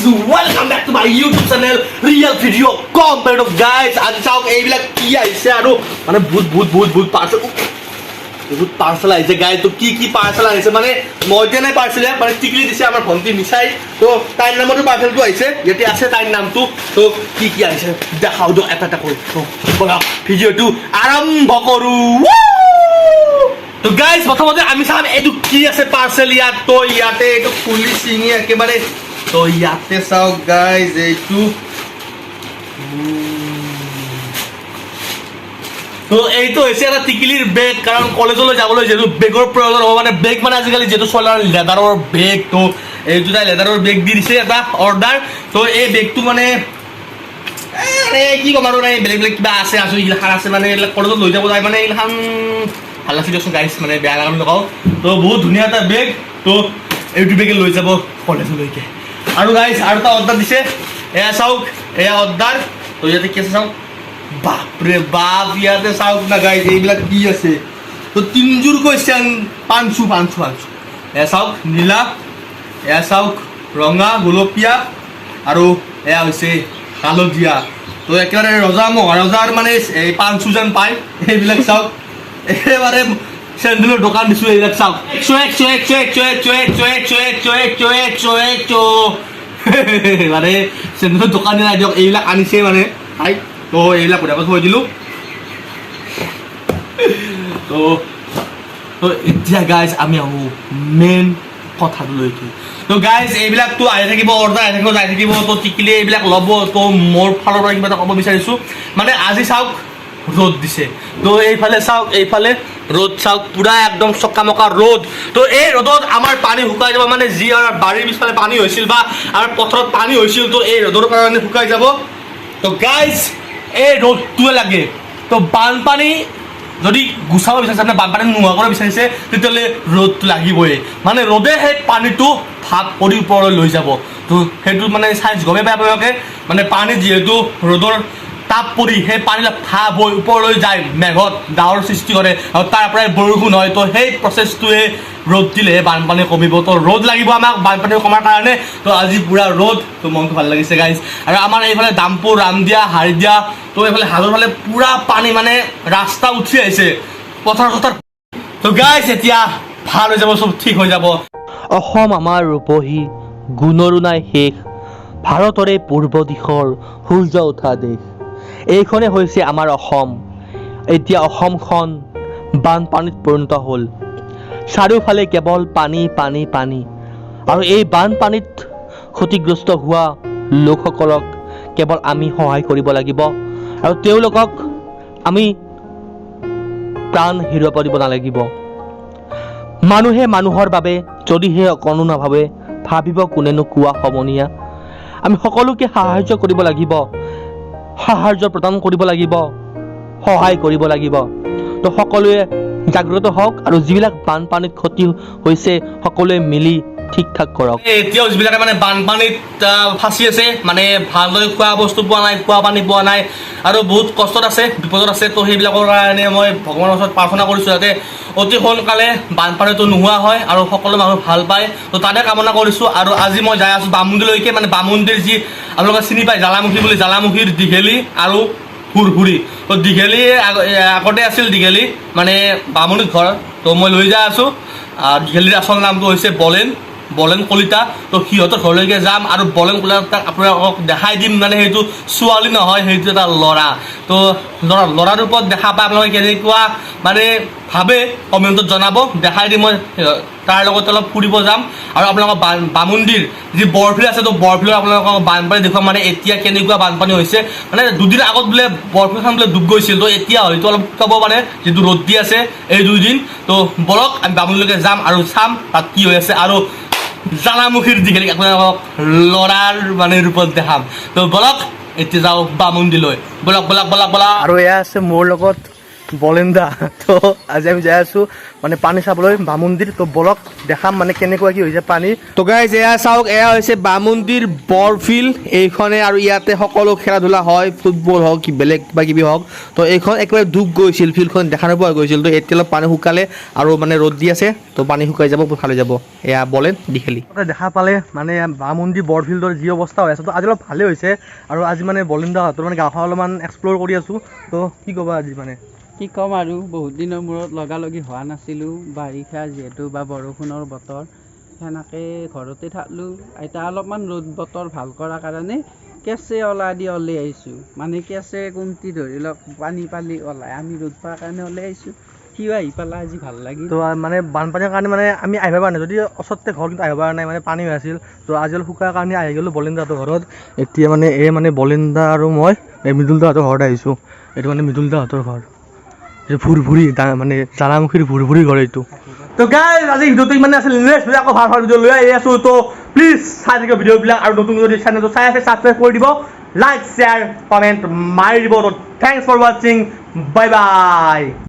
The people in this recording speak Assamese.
welcome back to my YouTube channel Real Video Compared guys. আজি চাওক এইবিলাক কি আহিছে আৰু মানে বহুত পাৰ্সেল আহিছে গাইজ। তো কি পাৰ্সেল আহিছে মানে মই দিয়া নাই পাৰ্সেল, মানে টিকলি দিছে আমাৰ ভণ্টি নিচাই। তো তাইৰ নামতো পাৰ্সেলটো আহিছে, ইয়াতে আছে তাইৰ নামটো। তো কি আহিছে দেখাও দিয়ক এটা কৰি। তো বলা ভিডিঅ'টো আৰম্ভ কৰো। তো গাইজ প্ৰথমতে আমি চাম এইটো কি আছে পাৰ্সেল ইয়াত। তো ইয়াতে এইটো খুলি চিঙি একেবাৰে। তো ইয়াতে চাওক গাইজ এইটো। তো এইটো হৈছে এটা টিকিলিৰ বেগ, কাৰণ কলেজলৈ যাবলৈ যিহেতু বেগৰ প্ৰয়োজন হ'ব, মানে বেগ মানে আজিকালি যিহেতু চলাৰ লেডাৰৰ বেগ। তো এইটো তাই লেডাৰৰ বেগ দি দিছে এটা অৰ্ডাৰ। তো এই বেগটো মানে কি ক'ম আৰু নাই, বেলেগ কিবা আছে এইগিলাখান আছে, মানে এইবিলাক কলেজত লৈ যাব যায়, মানে এইগিলাখান ভাল লাগছে দিয়কচোন গাইজ, মানে বেয়া লগা নকওঁ। তো বহুত ধুনীয়া এটা বেগ। তো এইটো বেগে লৈ যাব কলেজলৈকে। আৰু গাইজ আৰু এটা অৰ্ডাৰ দিছে, এয়া চাওক এয়া অৰ্ডাৰ। তো ইয়াতে কি আছে চাওক, বাপৰে বাপ ইয়াতে চাওক না গাইজ এইবিলাক কি আছে। তো তিনযোৰ কৈছে পাঁচশো। এয়া চাওক নীলা, এয়া চাওক ৰঙা গোলপীয়া, আৰু এয়া হৈছে হালধীয়া। তো একেবাৰে ৰজা মহাৰজাৰ মানে এই পাঁচশো যেন পায় এইবিলাক চাওক। একেবাৰে চেণ্ডেলৰ দোকান দিছোঁ এইবিলাক চাওক। মানে চেণ্ডেলৰ দোকান নাই দিয়ক, এইবিলাক আনিছে মানে তাই। তো এইবিলাক গোটাকৈ থৈ দিলোঁ। তো এতিয়া গাইজ আমি আহোঁ মেইন কথাটোলৈকে। তো গাইজ এইবিলাকতো আহি থাকিব, অৰ্ডাৰ আহি থাকিব, যাই থাকিব। তো টিকিলি এইবিলাক ল'ব। তো মোৰ ফালৰ পৰা কিবা এটা ক'ব বিচাৰিছোঁ, মানে আজি চাওক ৰ'দ দিছে। তো এইফালে চাওক, এইফালে ৰ'দ চাওক, পুৰা একদম চকামকা ৰ'দ। তো এই ৰ'দত আমাৰ পানী শুকাই যাব, মানে যি আমাৰ বাৰীৰ পিছফালে পানী হৈছিল বা আমাৰ পথাৰত পানী হৈছিল, তো এই ৰ'দৰ কাৰণে শুকাই যাব। তো গাইজ এই ৰ'দটোৱে লাগে। তো বানপানী যদি গুচাব বিচাৰিছে, মানে বানপানী নোহোৱা কৰিব বিচাৰিছে, তেতিয়াহ'লে ৰ'দটো লাগিবই। মানে ৰ'দে সেই পানীটো ভাপ কৰি ওপৰলৈ লৈ যাব। তো সেইটো মানে চাইন্স গমেই পায় আপোনালোকে, মানে পানী যিহেতু ৰ'দৰ তাপ পৰি সেই পানীবিলাক ভাপ হৈ ওপৰলৈ যায়, মেঘত ডাৱৰ সৃষ্টি কৰে, আৰু তাৰ পৰাই বৰষুণ হয়। তো সেই প্ৰচেছটোৱে ৰ'দ দিলেহে বানপানী কমিব। তো ৰ'দ লাগিব আমাক বানপানী কমাৰ কাৰণে। তো আজি পুৰা ৰ'দ। তো মনটো ভাল লাগিছে গাইজ। আৰু আমাৰ এইফালে দামপুৰ, ৰামদিয়া, হাৰদিয়া, তো এইফালে হাজোৰ ফালে পুৰা পানী, মানে ৰাস্তা উঠি আহিছে পথাৰ। তো গাইজ এতিয়া ভাল হৈ যাব, চব ঠিক হৈ যাব। অসম আমাৰ ৰূপহী, গুণৰো নাই শেষ, ভাৰতৰে পূৰ্ব দিশৰ সূৰ্য উঠা দেশ। এইখনে হৈছে আমাৰ অসম। এতিয়া অসমখন বানপানীত পৰিণত হ'ল। চাৰিওফালে কেৱল পানী পানী পানী। আৰু এই বানপানীত ক্ষতিগ্ৰস্ত হোৱা লোকসকলক কেৱল আমি সহায় কৰিব লাগিব, আৰু তেওঁলোকক আমি প্ৰাণ হেৰুৱাব দিব নালাগিব। মানুহে মানুহৰ বাবে যদিহে অকণো নাভাবে, ভাবিব কোনেনো কোৱা সমনীয়া। আমি সকলোকে সাহায্য কৰিব লাগিব, সাহায্য প্ৰদান কৰিব লাগিব, সহায় কৰিব লাগিব। তো সকলোৱে জাগ্ৰত হওক, আৰু যিবিলাক বানপানীত ক্ষতি হৈছে সকলোৱে মিলি ঠিক ঠাক কৰক। এতিয়াও যিবিলাকে মানে বানপানীত ফাঁচি আছে, মানে ভালদৰে খোৱা বস্তু পোৱা নাই, খোৱা পানী পোৱা নাই, আৰু বহুত কষ্টত আছে, বিপদত আছে। তো সেইবিলাকৰ কাৰণে মই ভগৱানৰ ওচৰত প্ৰাৰ্থনা কৰিছোঁ যাতে অতি সোনকালে বানপানীটো নোহোৱা হয় আৰু সকলো মানুহ ভাল পায়। তো তাতে কামনা কৰিছোঁ। আৰু আজি মই যাই আছোঁ বামুণ্ডীলৈকে, মানে বামুণ্ডীৰ যি আপোনালোকে চিনি পায় জ্বালামুখী বুলি, জ্বালামুখীৰ দীঘেলী আৰু সুৰসুৰি। তো দীঘেলী আগতে আছিল দীঘেলী, মানে বামুণীৰ ঘৰ। তো মই লৈ যাই আছোঁ। দীঘেলীৰ আচল নামটো হৈছে বলেন কলিতা। তো সিহঁতৰ ঘৰলৈকে যাম, আৰু বলেন কলিতাক আপোনালোকক দেখাই দিম। মানে সেইটো ছোৱালী নহয়, সেইটো এটা ল'ৰা। তো ল'ৰাৰ ওপৰত দেখা পাই আপোনালোকে কেনেকুৱা মানে ভাবে কমেণ্টত জনাব, দেখাই দিম মই। তাৰ লগত অলপ ফুৰিব যাম, আৰু আপোনালোকৰ বামুণ্ডীৰ যি বৰফিল আছে, তো বৰফিলত আপোনালোকক বানপানী দেখুৱাম। মানে এতিয়া কেনেকুৱা বানপানী হৈছে, মানে দুদিন আগত বোলে বৰফিলখন বোলে ডুব গৈছিল। তো এতিয়া হয়তো অলপ শুকাব পাৰে, যিটো ৰ'দ দি আছে এই 2 দিন। তো বলক আমি বামুণ্ডীলৈকে যাম আৰু চাম তাত কি হৈ আছে, আৰু জ্বালামুখীৰ দীঘেলীক আপোনালোকক ল'ৰাৰ মানে ৰূপত দেখাম। তো বলক এতিয়া যাওঁ বামুণ্ডীলৈ, বলক। আৰু এয়া আছে মোৰ লগত বলেন্দা। তো আজি আমি যাই আছোঁ মানে পানী চাবলৈ বাম মন্দিৰ। তো বলক দেখাম মানে কেনেকুৱা কি হৈছে পানী। তো গাইজ এয়া চাওক, এয়া হৈছে বাম মন্দিৰ বৰফিল্ড এইখনে, আৰু ইয়াতে সকলো খেলা ধূলা হয়, ফুটবল হওক কি বেলেগ কিবা কিবি হওক। তো এইখন একেবাৰে ডুব গৈছিল, ফিল্ডখন দেখা নোপোৱা হৈ গৈছিল। তো এতিয়া অলপ পানী শুকালে আৰু মানে ৰ'দ দি আছে, তো পানী শুকাই যাব, ভালে যাব। এয়া বলেন দি খেলি দেখা পালে মানে বাম মন্দিৰ বৰফিল্ডৰ যি অৱস্থা হৈ আছে, তো আজি অলপ ভালেই হৈছে। আৰু আজি মানে বলিন্দাহঁতৰ মানে গাঁওখন অলপমান এক্সপ্ল'ৰ কৰি আছোঁ। তো কি ক'বা আজি মানে? কি ক'ম আৰু, বহুত দিনৰ মূৰত লগালগি হোৱা নাছিলোঁ, বাৰিষা যিহেতু বা বৰষুণৰ বতৰ, সেনেকৈ ঘৰতে থাকলোঁ। এতিয়া অলপমান ৰ'দ বতৰ ভাল কৰাৰ কাৰণে কেঁচে ওলাই আহিছোঁ। মানে কেঁচে কোমটি ধৰি লওক পানী পালি ওলাই, আমি ৰ'দ পোৱাৰ কাৰণে ওলাই আহিছোঁ। সিও আহি পেলাই আজি ভাল লাগিল। তো মানে বানপানীৰ কাৰণে মানে আমি আহিব পৰা নাই, যদি ওচৰতে ঘৰ কিন্তু আহিব পৰা নাই, মানে পানী হৈ আছিল। তো আজি অলপ শুকাৰ কাৰণে আহি গ'লোঁ বলিন্দাহঁতৰ ঘৰত। এতিয়া মানে মানে বলিন্দা আৰু মই এই মৃদুলদাহঁতৰ ঘৰত আহিছোঁ। এইটো মানে মৃদুলদাহঁতৰ ঘৰ, এইটো ভুৰভুৰি মানে জাৰামুখীৰ ভুৰভুৰি ঘৰ এইটো। তো গাইজ আজি ভিডিঅ'টো ইমানে আছিল। নেক্সট ভিডিঅ' আকৌ ভাল ভাল ভিডিঅ' লৈ আহি আছোঁ। তো প্লিজ চাই থাকিব ভিডিঅ'বিলাক, আৰু নতুন যদি চেনেলটো চাই আছে ছাবস্ক্ৰাইব কৰি দিব, লাইক শ্বেয়াৰ কমেণ্ট মাৰি দিব। তো থেংকছ ফৰ ৱাচিং, বাই বাই।